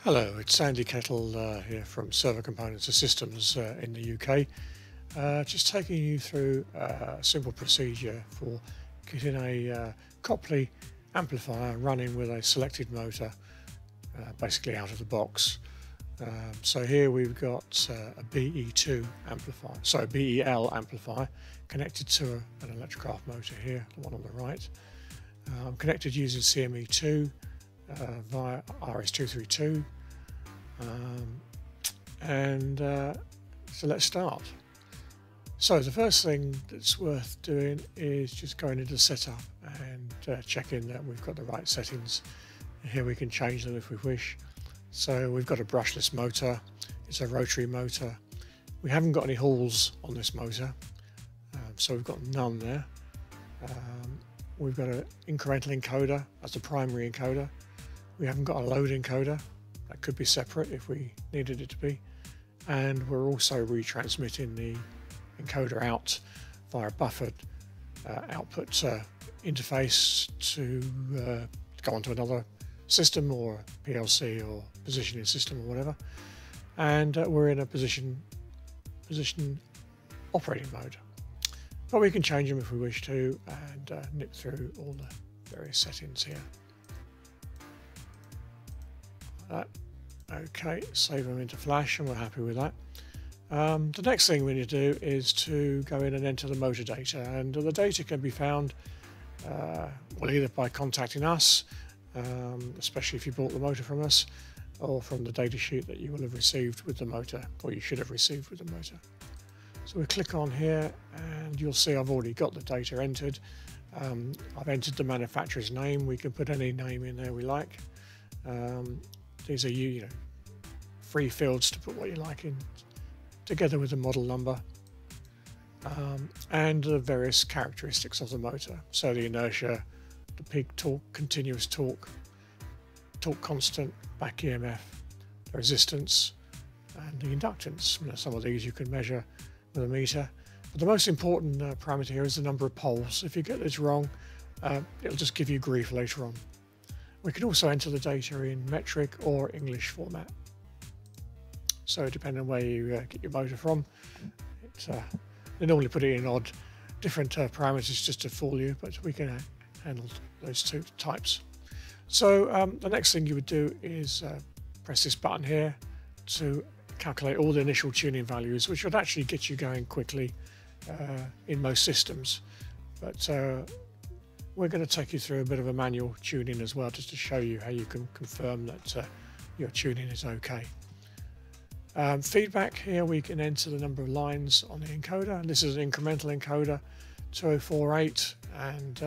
Hello, it's Sandy Kettle here from Servo Components Systems in the UK. Just taking you through a simple procedure for getting a Copley amplifier running with a selected motor basically out of the box. So here we've got a BE2 amplifier, sorry, BEL amplifier connected to an ElectroCraft motor here, the one on the right. I'm connected using CME2 via RS232, so let's start. So the first thing that's worth doing is just going into setup and checking that we've got the right settings. Here we can change them if we wish. So we've got a brushless motor, it's a rotary motor. We haven't got any halls on this motor, so we've got none there. We've got an incremental encoder as the primary encoder. We haven't got a load encoder, that could be separate if we needed it to be. And we're also retransmitting the encoder out via a buffered output interface to go onto another system or PLC or positioning system or whatever. And we're in a position operating mode. But we can change them if we wish to and nip through all the various settings here. Okay, save them into Flash and we're happy with that. The next thing we need to do is to go in and enter the motor data, and the data can be found well, either by contacting us, especially if you bought the motor from us, or from the data sheet that you will have received with the motor, or you should have received with the motor. So we click on here and you'll see I've already got the data entered. I've entered the manufacturer's name. We can put any name in there we like. These are free fields to put what you like in, together with the model number and the various characteristics of the motor. So the inertia, the peak torque, continuous torque, torque constant, back EMF, the resistance, and the inductance. Some of these you can measure with a meter. But the most important parameter here is the number of poles. If you get this wrong, it'll just give you grief later on. We can also enter the data in metric or English format. So depending on where you get your motor from, they normally put it in different parameters just to fool you, but we can handle those two types. So the next thing you would do is press this button here to calculate all the initial tuning values, which would actually get you going quickly in most systems. But we're going to take you through a bit of a manual tuning as well, just to show you how you can confirm that your tuning is okay. Feedback, here we can enter the number of lines on the encoder, and this is an incremental encoder, 2048, and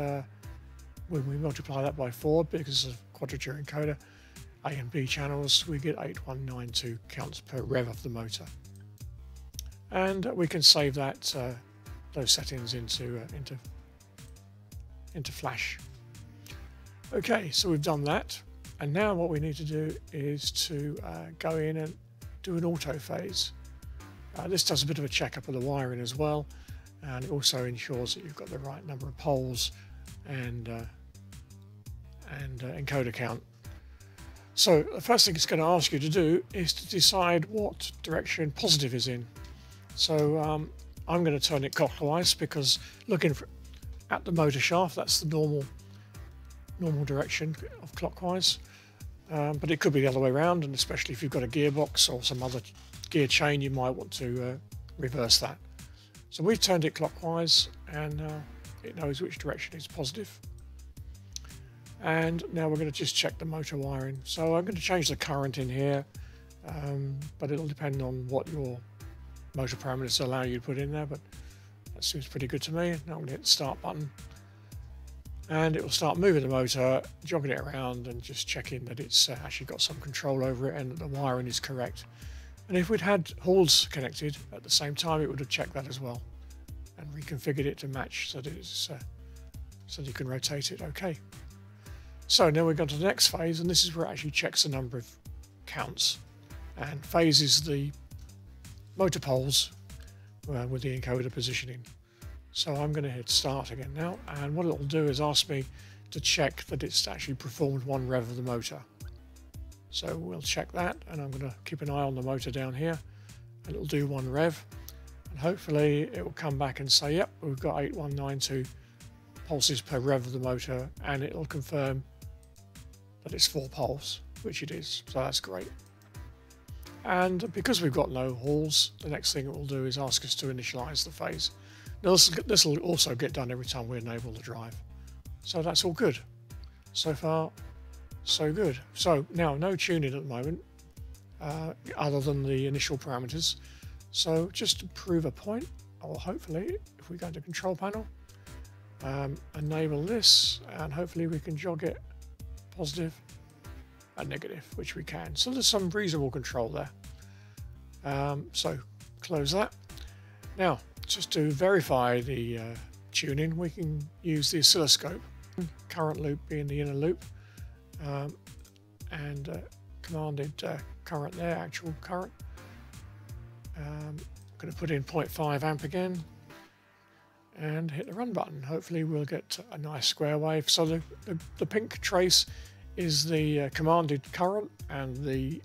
when we multiply that by 4, because it's a quadrature encoder, A and B channels, we get 8192 counts per rev of the motor. And we can save that those settings into Flash. Okay, so we've done that, and now what we need to do is to go in and do an auto phase. This does a bit of a checkup of the wiring as well, and it also ensures that you've got the right number of poles and encoder count. So the first thing it's going to ask you to do is to decide what direction positive is in. So I'm going to turn it clockwise, because looking at the motor shaft, that's the normal direction of clockwise. But it could be the other way around, and especially if you've got a gearbox or some other gear chain, you might want to reverse that. So we've turned it clockwise, and it knows which direction is positive. And now we're going to just check the motor wiring. So I'm going to change the current in here, but it'll depend on what your motor parameters allow you to put in there, but that seems pretty good to me. Now I'm going to hit the start button, and it will start moving the motor, jogging it around and just checking that it's actually got some control over it and that the wiring is correct. And if we'd had halls connected at the same time, it would have checked that as well and reconfigured it to match so that it's so that you can rotate it okay. So now we've gone to the next phase, and this is where it actually checks the number of counts, and phase is the motor poles with the encoder positioning. So I'm going to hit start again now, and what it will do is ask me to check that it's actually performed 1 rev of the motor. So we'll check that, and I'm going to keep an eye on the motor down here, and it'll do 1 rev, and hopefully it will come back and say, yep, we've got 8192 pulses per rev of the motor, and it'll confirm that it's 4 pulse, which it is, so that's great. And because we've got no halls, the next thing it will do is ask us to initialize the phase. Now this will also get done every time we enable the drive. So that's all good. So far, so good. So now no tuning at the moment, other than the initial parameters. So just to prove a point, or hopefully, if we go to control panel, enable this, and hopefully we can jog it positive and negative, which we can. So there's some reasonable control there. So close that. Now, just to verify the tuning, we can use the oscilloscope, current loop being the inner loop, and commanded current there, actual current. I'm going to put in 0.5 amp again and hit the run button. Hopefully we'll get a nice square wave. So the pink trace is the commanded current, and the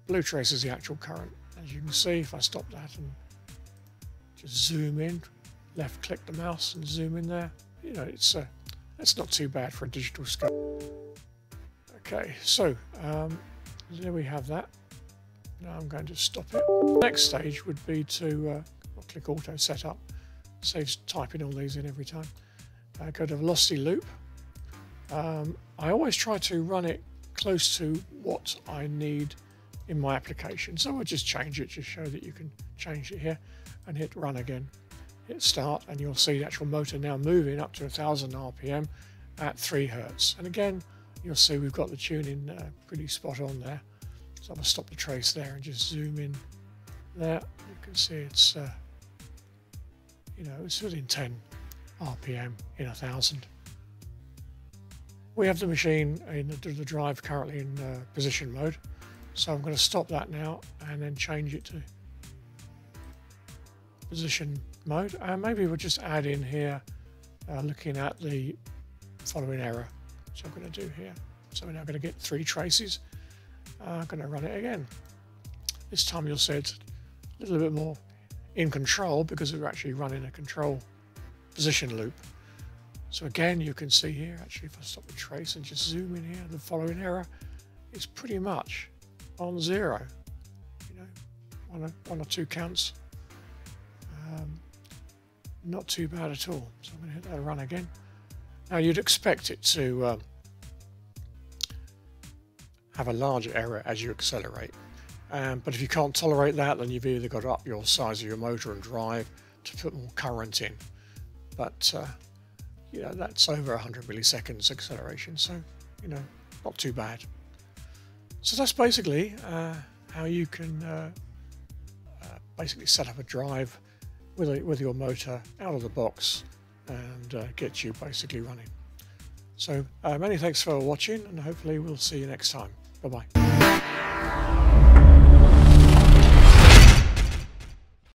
blue trace is the actual current. As you can see, if I stop that and just zoom in, left click the mouse and zoom in there, you know, it's not too bad for a digital scope. Okay, so there we have that. Now I'm going to stop it. The next stage would be to click auto setup. Saves typing all these in every time. Go to velocity loop. I always try to run it close to what I need in my application. So I'll just change it to show that you can change it here, and hit run again. Hit start, and you'll see the actual motor now moving up to 1000 RPM at 3 Hertz. And again, you'll see we've got the tuning pretty spot on there. So I'm going to stop the trace there and just zoom in there. You can see it's, you know, it's within 10 RPM in 1000. We have the machine in the drive currently in position mode. So I'm going to stop that now and then change it to position mode. And maybe we'll just add in here, looking at the following error. So I'm going to do here. So we're now going to get 3 traces. I'm going to run it again. This time you'll see it's a little bit more in control because we're actually running a control position loop. So again, you can see here, actually, if I stop the trace and just zoom in here, the following error is pretty much on 0. You know, one or two counts. Not too bad at all. So I'm going to hit that run again. Now you'd expect it to have a larger error as you accelerate. But if you can't tolerate that, then you've either got to up your size of your motor and drive to put more current in. But you know, that's over 100 milliseconds acceleration, so you know, not too bad. So that's basically how you can basically set up a drive with your motor out of the box and get you basically running. So many thanks for watching, and hopefully we'll see you next time. Bye bye.